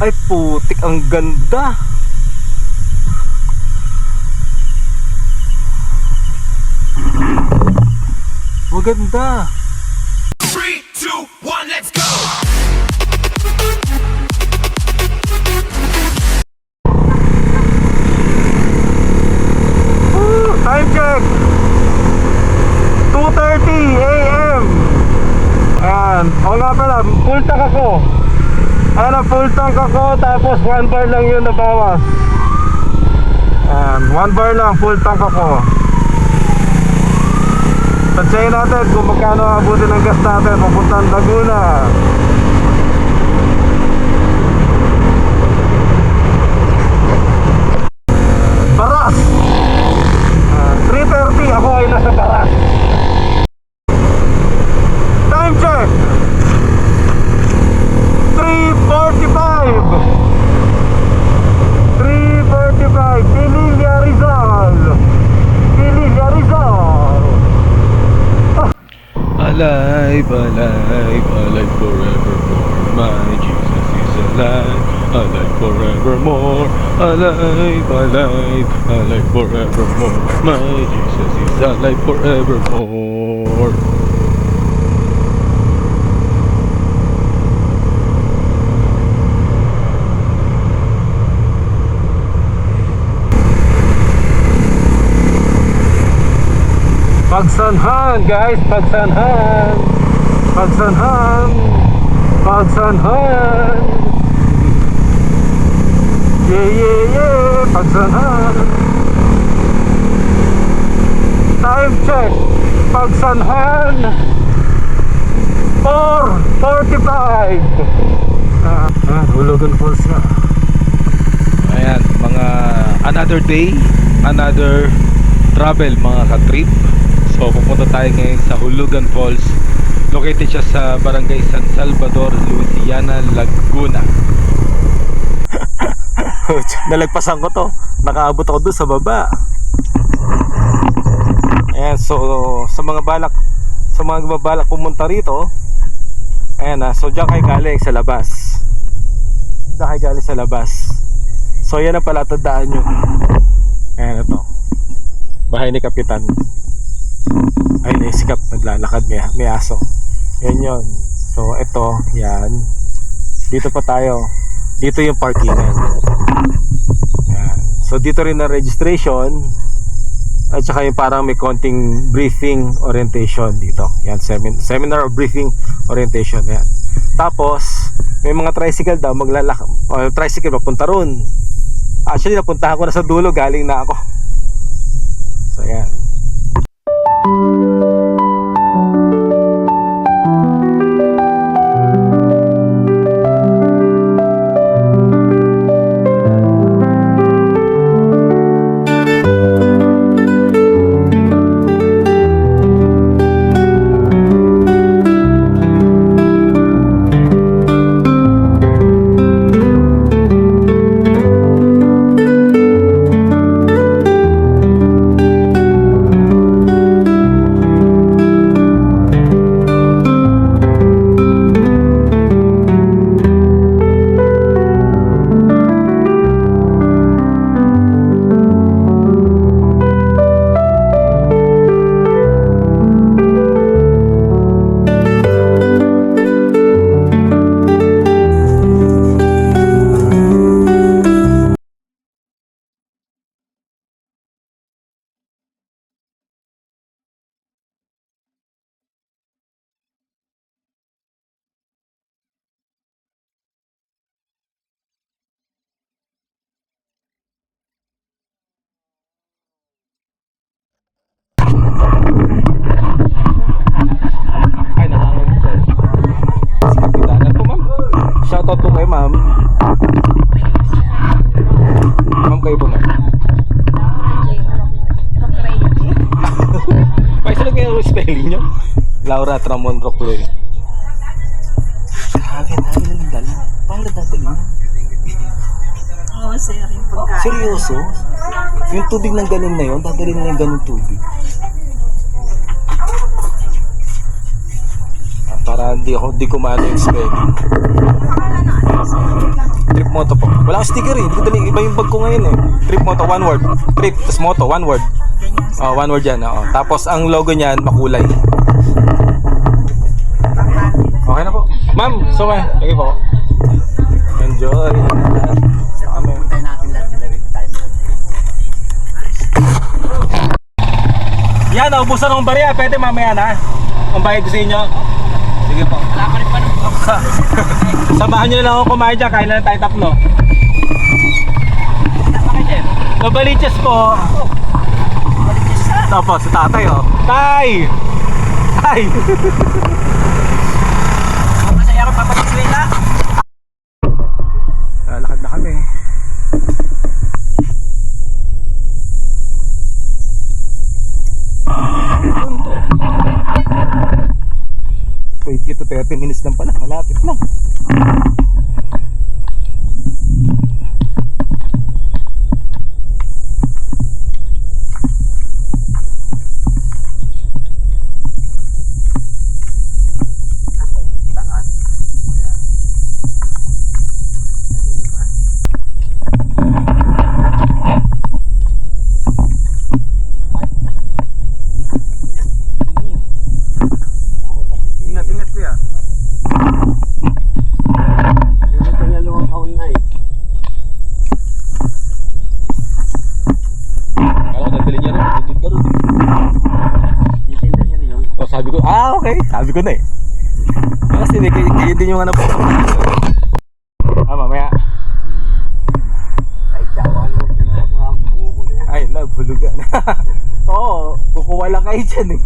Ay putik, ang ganda. Maganda. 3, 2, 1, let's go! Time check 2:30 AM. Ayan, o nga pala, full tank ako. Ano, full tank ako, tapos 1 bar lang yun na bawas. Ayan, 1 bar lang, full tank ako. Tansyahin natin kung magkano abutin ng gas natin papuntang Laguna. Baras 3:30, ako ay nasa Baras. Time check 3:45 Pililla Rizal. Pililla Rizal. Alive, alive, alive forevermore. My Jesus is alive, alive forevermore. Alive, alive, alive forevermore. My Jesus is alive forevermore. Pagsanhan guys, pagsanhan. Pagsanhan. Pagsanhan. Yeah, yeah, yeah. Pagsanhan. Time check. Pagsanhan 4:45. Hulugan Falls nga. Ayan, mga another day, another travel mga ka-trip. So pupunta tayo ngayon sa Hulugan Falls. Located siya sa Barangay San Salvador, Louisiana, Laguna. Nalagpasan ko to. Nakaabot ako doon sa baba. Ayan, so sa mga balak pumunta rito, ayan na, so diyan kayo galing sa labas. Diyan kayo galing sa labas. So yan ang pala tandaan nyo. Ayan ito, bahay ni Kapitan. Ay, naisikap, naglalakad, may aso. Yan yun. So ito, yan. Dito pa tayo. Dito yung parkingan. Yan. So dito rin na registration. At saka yung parang may konting briefing orientation dito. Yan, seminar of briefing orientation. Yan. Tapos may mga tricycle daw maglalakad. Tricycle papunta ron. Actually napuntahan ko na sa dulo, galing na ako. So yan. Shoutout po kay ma'am. Ma'am kayo po ma'am. Paisalag kayo yung spelling nyo. Laura Tramon Rockley. Grabe, dami na lang dala. Paano dadali na? Oo, sir, yung pagkain. Seryoso? Yung tubig ng ganun na yun, dadali na yung ganun tubig. Para di ko maano yung spelling. Trip Moto po. Wala akong sticker eh. Hindi ko dali. Iba yung bag ko ngayon eh. Trip Moto, one word. Trip, tas Moto, one word. Ganyan sa Oh, one word yan. Oh. Tapos ang logo niyan, makulay. Okay na po. Ma'am, so lagi po. Enjoy. Kami. natin lahat sila rin tayo. Yan, naubusan ng barya. Pwede mamaya na. Ang bayad ko sa inyo. Sige po. Wala pa rin pa nung Samahan nyo na lang ako kumain dyan. Kain na lang tayo tatlo. Nabaliches po. Tapos si tatay oh. Tay! Tay! masaya ka papatisway na. Lakad na kami. Wait, ito 30 minutes lang pala. Malapit lang. Ingat-ingat kuya. Yung pangalawang taon na eh. Kala ko nagdali niya rin. Titinda rin eh. Titinda niya rin yun. Oh, sabi ko, okay. Sabi ko na eh. Kasi kayo din yung ano po. Mamaya. Ay, tsawa naman siya na mga buko na yan. Ay, nabulugan. Oo, kukuha lang kayo dyan eh.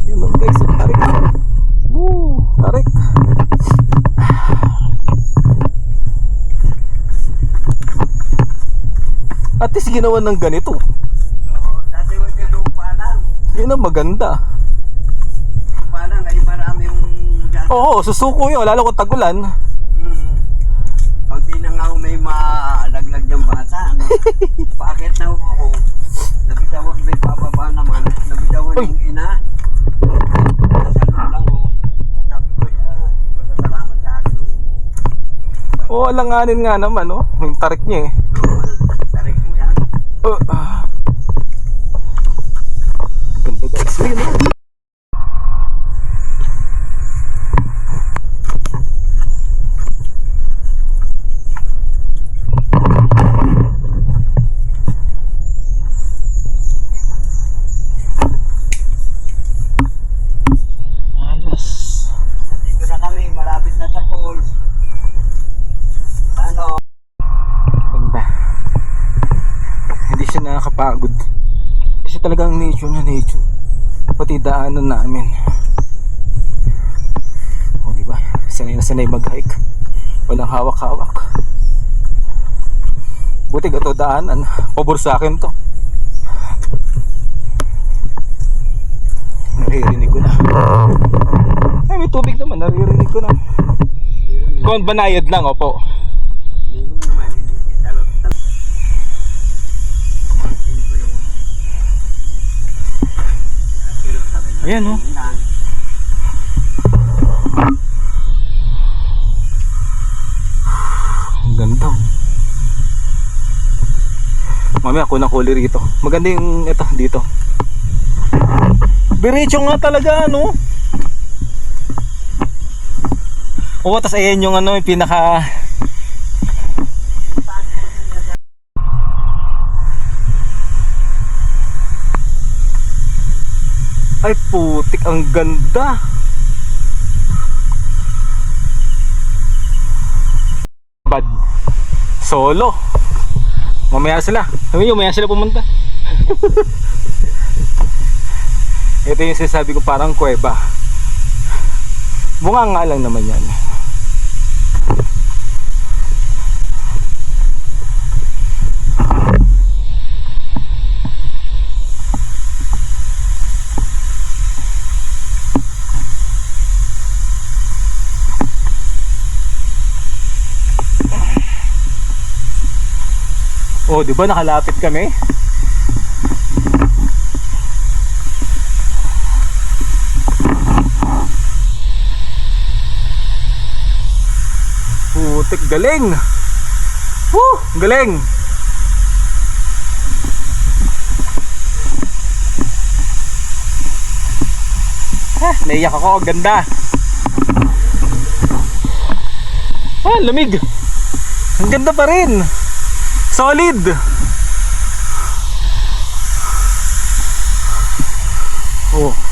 Yun lang guys, tarik. Woo, tarik. At least ginawa ng ganito. So, dati mo siya lupa lang. Yun ang maganda. Lupa lang, ay marami yung dyan. Oo, susuko yun, lalo kung tagulan. Kaunti na nga may malaglag yung bata. Ano? Bakit na ako? Nabitawan may pababa naman. Nabitawan Uy. yung ina. Nasalot lang ako. Sabi ko, pasasalamat sa akin. Oo, alanganin nga naman, oh. Yung tarik niya eh. Tarik mo yan. Ganda guys, yun oh. Ayos. Dito na kami, malapit na sa falls. Ano? Ganda. Hindi siya nakakapagod. Kasi talagang nature na nature. Pati daanan namin. O diba? Sanay na sanay mag-hike. Walang hawak-hawak. Buti ito daanan. Pabor sa akin to. Naririnig ko na. Ay, may tubig naman. Naririnig ko na. Kung banayad lang, opo. Meron naman, hindi talot na. Ayan, oh. Ang ganda. Mamaya ako na kulay rito. Maganda yung ito dito. Diretso nga talaga ano. Oo, tas ayan yung ano, yung pinaka ay putik, ang ganda. Bad solo. Mamaya sila. Sabi nyo, mamaya sila pumunta. Ito yung sinasabi ko, parang kuweba. Bunga nga lang naman yan. Oh, di ba nakalapit kami? putik, galing. Woo, galing. Naiyak ako, ganda. Lamig. Ang ganda pa rin. Solid. Oh.